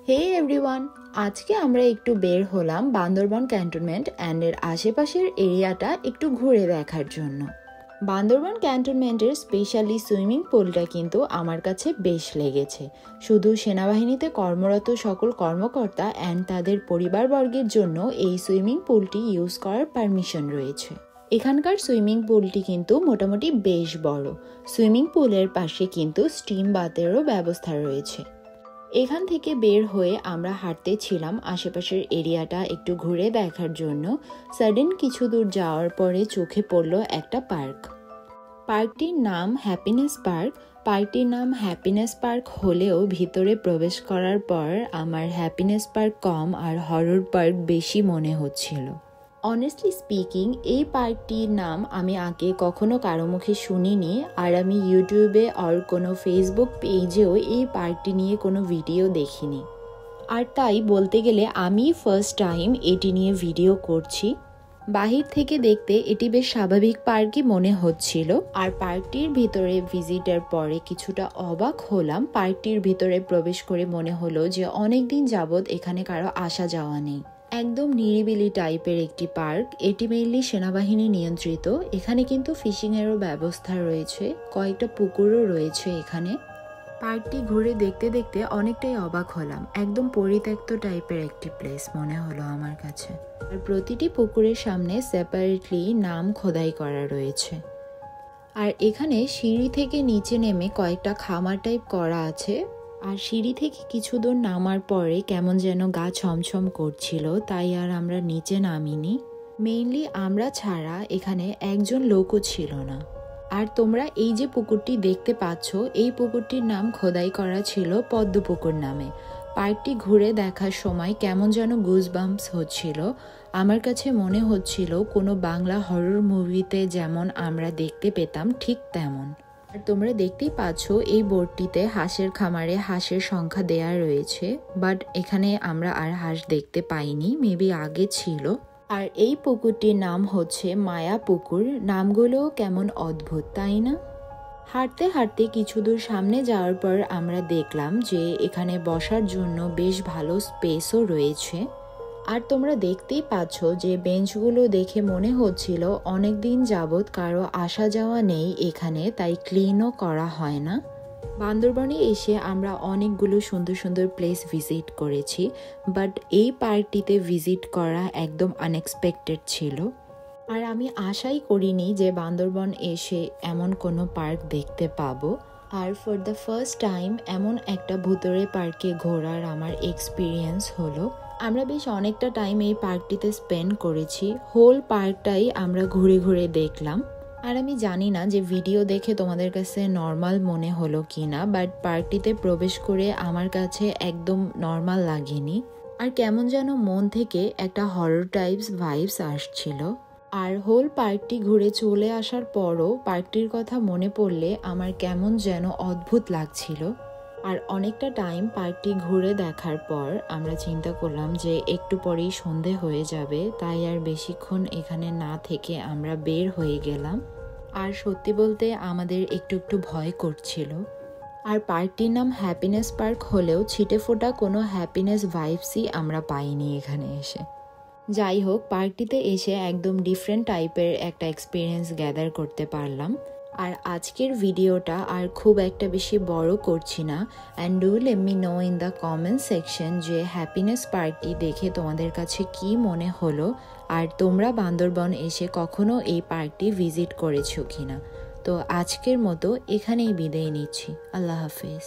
হে everyone, আজকে আমরা একটু বের হলাম বান্দরবন ক্যান্টনমেন্ট অ্যান্ড এর আশেপাশের এরিয়াটা একটু ঘুরে দেখার জন্য। বান্দরবন ক্যান্টনমেন্টের স্পেশালি সুইমিং পুলটা কিন্তু আমার কাছে বেশ লেগেছে। শুধু সেনাবাহিনীতে কর্মরত সকল কর্মকর্তা অ্যান্ড তাদের পরিবারবর্গের জন্য এই সুইমিং পুলটি ইউজ করার পারমিশন রয়েছে। এখানকার সুইমিং পুলটি কিন্তু মোটামুটি বেশ বড়। সুইমিং পুলের পাশে কিন্তু স্টিম বাথেরও ব্যবস্থা রয়েছে। এখান থেকে বের হয়ে আমরা হাঁটতে ছিলাম আশেপাশের এরিয়াটা একটু ঘুরে দেখার জন্য। সাডেন কিছু দূর যাওয়ার পরে চোখে পড়ল একটা পার্ক। পার্কটির নাম হ্যাপিনেস পার্ক। পার্কটির নাম হ্যাপিনেস পার্ক হলেও ভিতরে প্রবেশ করার পর আমার হ্যাপিনেস পার্ক কম আর হরর পার্ক বেশি মনে হচ্ছিল। অনেস্টলি স্পিকিং, এই পার্কটির নাম আমি আগে কখনো কারো মুখে শুনিনি, আর আমি ইউটিউবে আর কোনো ফেসবুক পেজেও এই পার্কটি নিয়ে কোনো ভিডিও দেখিনি। আর তাই বলতে গেলে আমি ফার্স্ট টাইম এটি নিয়ে ভিডিও করছি। বাহির থেকে দেখতে এটি বেশ স্বাভাবিক পার্কই মনে হচ্ছিল, আর পার্কটির ভিতরে ভিজিটের পরে কিছুটা অবাক হলাম। পার্কটির ভিতরে প্রবেশ করে মনে হলো যে অনেক দিন যাবৎ এখানে কারো আসা যাওয়া নেই। একদম নিরিবিলি টাইপের একটি পার্ক। এটি মেইনলি সেনাবাহিনী নিয়ন্ত্রিত। এখানে কিন্তু ফিশিংয়েরও ব্যবস্থা রয়েছে, কয়েকটা পুকুরও রয়েছে এখানে। পার্কটি ঘুরে দেখতে দেখতে অনেকটাই অবাক হলাম। একদম পরিত্যক্ত টাইপের একটি প্লেস মনে হলো আমার কাছে। আর প্রতিটি পুকুরের সামনে সেপারেটলি নাম খোদাই করা রয়েছে। আর এখানে সিঁড়ি থেকে নিচে নেমে কয়েকটা খামার টাইপ করা আছে। আর সিঁড়ি থেকে কিছু দূর নামার পরে কেমন যেন গা ছমছম করছিল, তাই আর আমরা নিচে নামিনি। মেইনলি আমরা ছাড়া এখানে একজন লোকও ছিল না। আর তোমরা এই যে পুকুরটি দেখতে পাচ্ছ, এই পুকুরটির নাম খোদাই করা ছিল পদ্ম পুকুর নামে। পার্কটি ঘুরে দেখার সময় কেমন যেন গুজবাম্পস হচ্ছিল। আমার কাছে মনে হচ্ছিল কোনো বাংলা হরর মুভিতে যেমন আমরা দেখতে পেতাম ঠিক তেমন। আর তোমরা দেখতেই পাচ্ছ এই বোর্ডটিতে হাঁসের খামারে হাঁসের সংখ্যা দেয়া রয়েছে, বাট এখানে আমরা আর হাঁস দেখতে পাইনি, মেবি আগে ছিল। আর এই পুকুরটির নাম হচ্ছে মায়া পুকুর। নামগুলোও কেমন অদ্ভুত, তাই না? হাঁটতে হাঁটতে কিছু দূর সামনে যাওয়ার পর আমরা দেখলাম যে এখানে বসার জন্য বেশ ভালো স্পেসও রয়েছে। আর তোমরা দেখতেই পাচ্ছ যে বেঞ্চগুলো দেখে মনে হচ্ছিল অনেক দিন যাবৎ কারো আসা যাওয়া নেই এখানে, তাই ক্লিনও করা হয় না। বান্দরবনে এসে আমরা অনেকগুলো সুন্দর সুন্দর প্লেস ভিজিট করেছি, বাট এই পার্কটিতে ভিজিট করা একদম আনএক্সপেক্টেড ছিল। আর আমি আশাই করিনি যে বান্দরবন এসে এমন কোনো পার্ক দেখতে পাবো। আর ফর দ্য ফার্স্ট টাইম এমন একটা ভুতুড়ে পার্কে ঘোরার আমার এক্সপিরিয়েন্স হলো। আমরা বেশ অনেকটা টাইম এই পার্কটিতে স্পেন্ড করেছি। হোল পার্কটাই আমরা ঘুরে ঘুরে দেখলাম। আর আমি জানি না যে ভিডিও দেখে তোমাদের কাছে নর্মাল মনে হলো কি না, বাট পার্কটিতে প্রবেশ করে আমার কাছে একদম নর্মাল লাগেনি। আর কেমন যেন মন থেকে একটা হরর টাইপস ভাইবস আসছিল। আর হোল পার্কটি ঘুরে চলে আসার পরও পার্কটির কথা মনে পড়লে আমার কেমন যেন অদ্ভুত লাগছিল। আর অনেকটা টাইম পার্কটি ঘুরে দেখার পর আমরা চিন্তা করলাম যে একটু পরেই সন্ধে হয়ে যাবে, তাই আর বেশিক্ষণ এখানে না থেকে আমরা বের হয়ে গেলাম। আর সত্যি বলতে আমাদের একটু একটু ভয় করছিল। আর পার্কটির নাম হ্যাপিনেস পার্ক হলেও ছিটে ফোটা কোনো হ্যাপিনেস ভাইবসই আমরা পাইনি এখানে এসে। যাই হোক, পার্কটিতে এসে একদম ডিফারেন্ট টাইপের একটা এক্সপিরিয়েন্স গ্যাদার করতে পারলাম। আর আজকের ভিডিওটা আর খুব একটা বেশি বড় করছি না। And do let me no in the comment section যে হ্যাপিনেস পার্কটি দেখে তোমাদের কাছে কি মনে হলো, আর তোমরা বান্দরবন এসে কখনো এই পার্কটি ভিজিট করেছো কিনা। তো আজকের মতো এখানেই বিদায় নিচ্ছি। আল্লাহ হাফেজ।